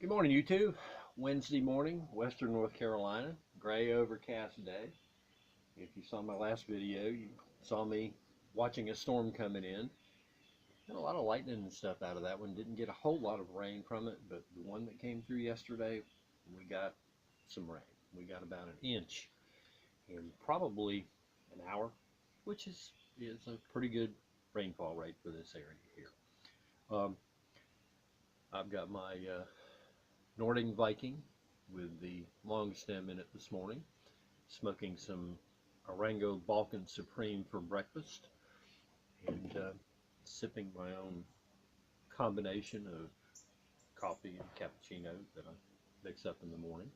Good morning, YouTube. Wednesday morning, Western North Carolina, gray overcast day. If you saw my last video, you saw me watching a storm coming in. Had a lot of lightning and stuff out of that one. Didn't get a whole lot of rain from it, but the one that came through yesterday, we got some rain. We got about an inch in probably an hour, which is a pretty good rainfall rate for this area here. I've got my Nordic Viking with the long stem in it this morning, smoking some Orango Balkan Supreme for breakfast, and sipping my own combination of coffee and cappuccino that I mix up in the morning.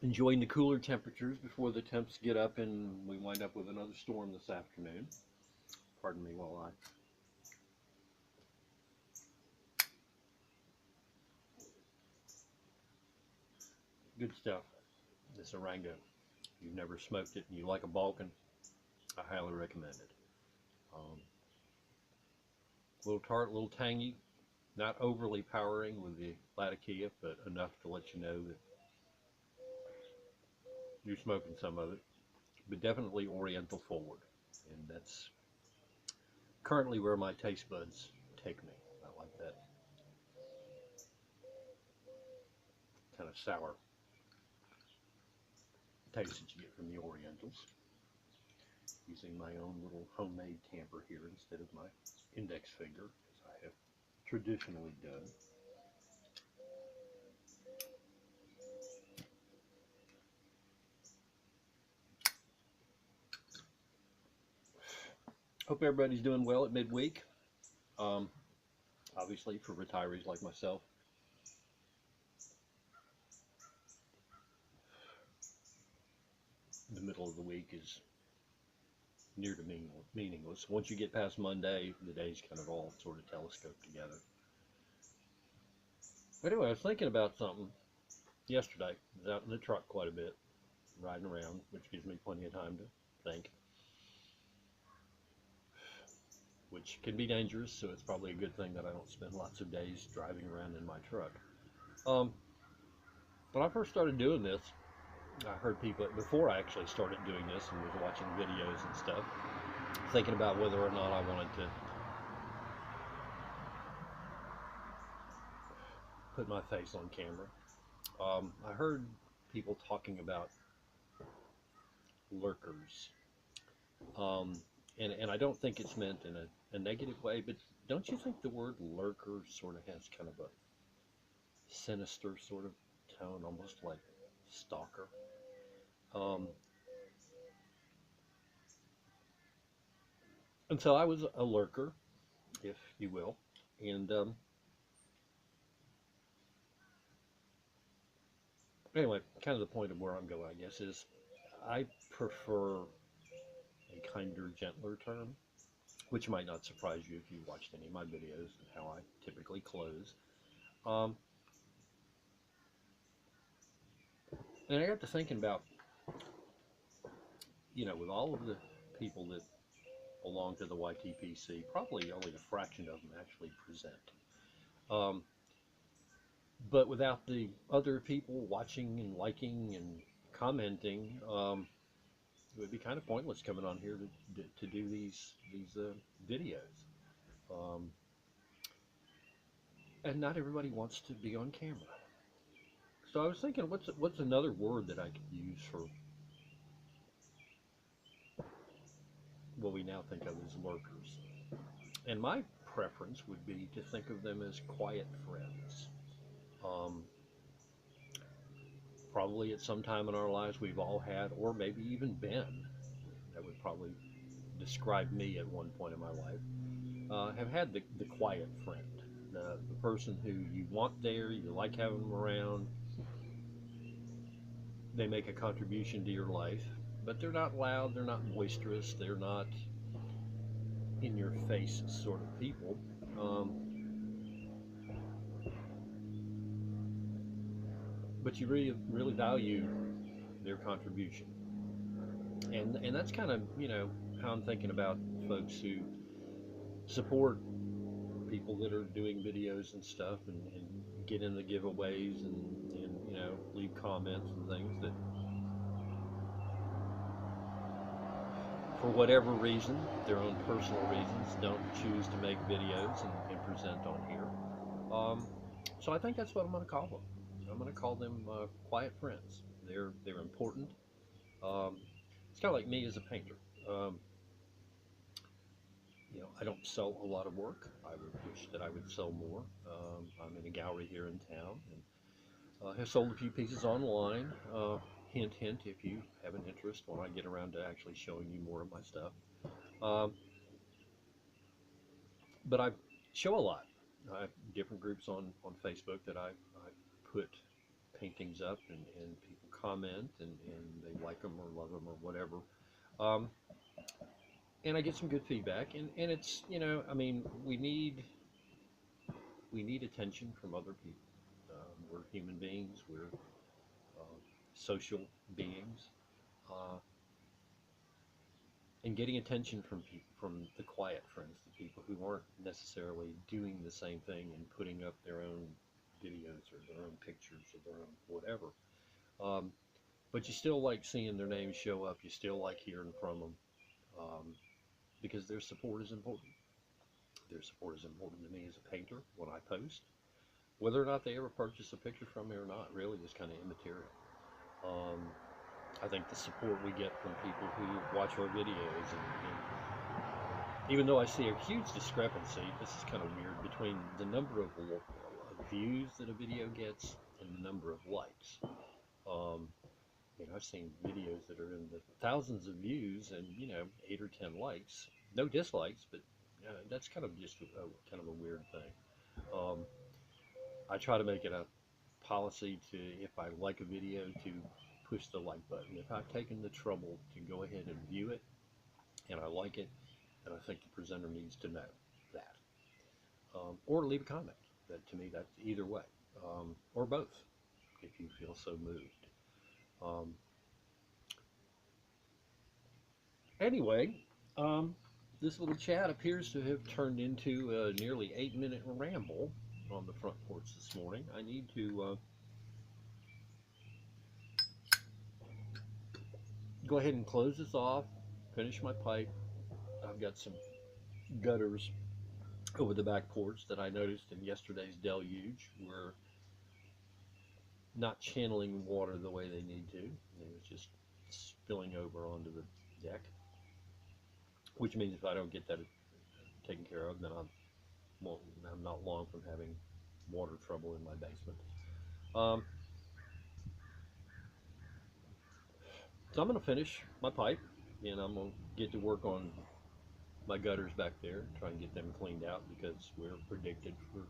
Enjoying the cooler temperatures before the temps get up and we wind up with another storm this afternoon. Pardon me while I good stuff. This Orango. If you've never smoked it and you like a Balkan, I highly recommend it. A little tart, a little tangy, not overly powering with the Latakia, but enough to let you know that you're smoking some of it. But definitely Oriental forward, and that's currently where my taste buds take me. I like that kind of sour taste that you get from the Orientals. Using my own little homemade tamper here instead of my index finger, as I have traditionally done. Hope everybody's doing well at midweek. Obviously, for retirees like myself, the middle of the week is near to meaningless. Once you get past Monday, the days kind of all sort of telescope together. But anyway, I was thinking about something yesterday. I was out in the truck quite a bit, riding around, which gives me plenty of time to think, which can be dangerous, so it's probably a good thing that I don't spend lots of days driving around in my truck. When I first started doing this, I heard people, before I actually started doing this and was watching videos and stuff, thinking about whether or not I wanted to put my face on camera. I heard people talking about lurkers. And I don't think it's meant in a negative way, but don't you think the word lurker sort of has kind of a sinister sort of tone, almost like stalker? And so I was a lurker, if you will, and anyway, kind of the point of where I'm going, I guess, is I prefer a kinder, gentler term, which might not surprise you if you watched any of my videos and how I typically close. And I got to thinking about, with all of the people that belong to the YTPC, probably only a fraction of them actually present. But without the other people watching and liking and commenting, it would be kind of pointless coming on here to do these videos. And not everybody wants to be on camera. So I was thinking, what's another word that I could use for what we now think of as lurkers? And my preference would be to think of them as quiet friends. Probably at some time in our lives we've all had, or maybe even been, that would probably describe me at one point in my life, have had the quiet friend, the person who you want there, you like having them around, they make a contribution to your life, but they're not loud, they're not boisterous, they're not in your face sort of people. But you really value their contribution, and that's kind of how I'm thinking about folks who support people that are doing videos and stuff, and get in the giveaways, and you know, leave comments and things that, for whatever reason, their own personal reasons, don't choose to make videos and present on here. So I think that's what I'm going to call them. I'm going to call them quiet friends. They're important. Um, it's kind of like me as a painter. Um, you know, I don't sell a lot of work. I would wish that I would sell more. I'm in a gallery here in town, and have sold a few pieces online. Hint, hint, if you have an interest when I get around to actually showing you more of my stuff. Um, but I show a lot. I have different groups on Facebook that I put paintings up, and people comment, and they like them or love them or whatever. Um, and I get some good feedback, and it's, you know, I mean, we need attention from other people. We're human beings. We're social beings, uh, and getting attention from people, from the quiet friends, the people who aren't necessarily doing the same thing and putting up their own videos or their own pictures or their own whatever. Um, but you still like seeing their names show up. You still like hearing from them, because their support is important. Their support is important to me as a painter when I post. Whether or not they ever purchase a picture from me or not really is kind of immaterial. Um, I think the support we get from people who watch our videos, and even though I see a huge discrepancy, this is kind of weird, between the number of views that a video gets and the number of likes. You know, I've seen videos that are in the thousands of views and, you know, 8 or 10 likes, no dislikes, but that's kind of just kind of a weird thing. Um, I try to make it a policy to, if I like a video, to push the like button. If I've taken the trouble to go ahead and view it and I like it, then I think the presenter needs to know that. Or leave a comment. That, to me, that's either way, or both, if you feel so moved. Um, anyway, this little chat appears to have turned into a nearly 8-minute ramble on the front porch this morning. I need to go ahead and close this off, finish my pipe. I've got some gutters over the back porch that I noticed in yesterday's deluge were not channeling water the way they need to. It was just spilling over onto the deck, which means if I don't get that taken care of, then I'm not long from having water trouble in my basement. Um, so I'm going to finish my pipe, and I'm going to get to work on my gutters back there, try and get them cleaned out, because we're predicted for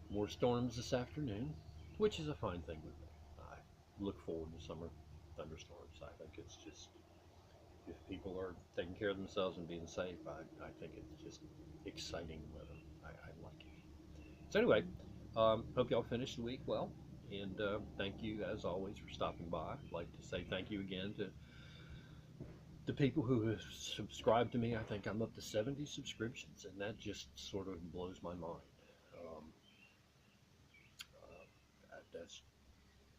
more storms this afternoon, which is a fine thing with me. I look forward to summer thunderstorms. I think it's just, if people are taking care of themselves and being safe, I think it's just exciting weather. I like it. So anyway, hope y'all finished the week well, and thank you as always for stopping by. I'd like to say thank you again to the people who have subscribed to me. I think I'm up to 70 subscriptions, and that just sort of blows my mind. Um,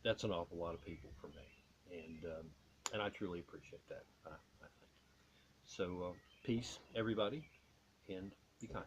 that's an awful lot of people for me, and I truly appreciate that. I think so. Peace, everybody, and be kind.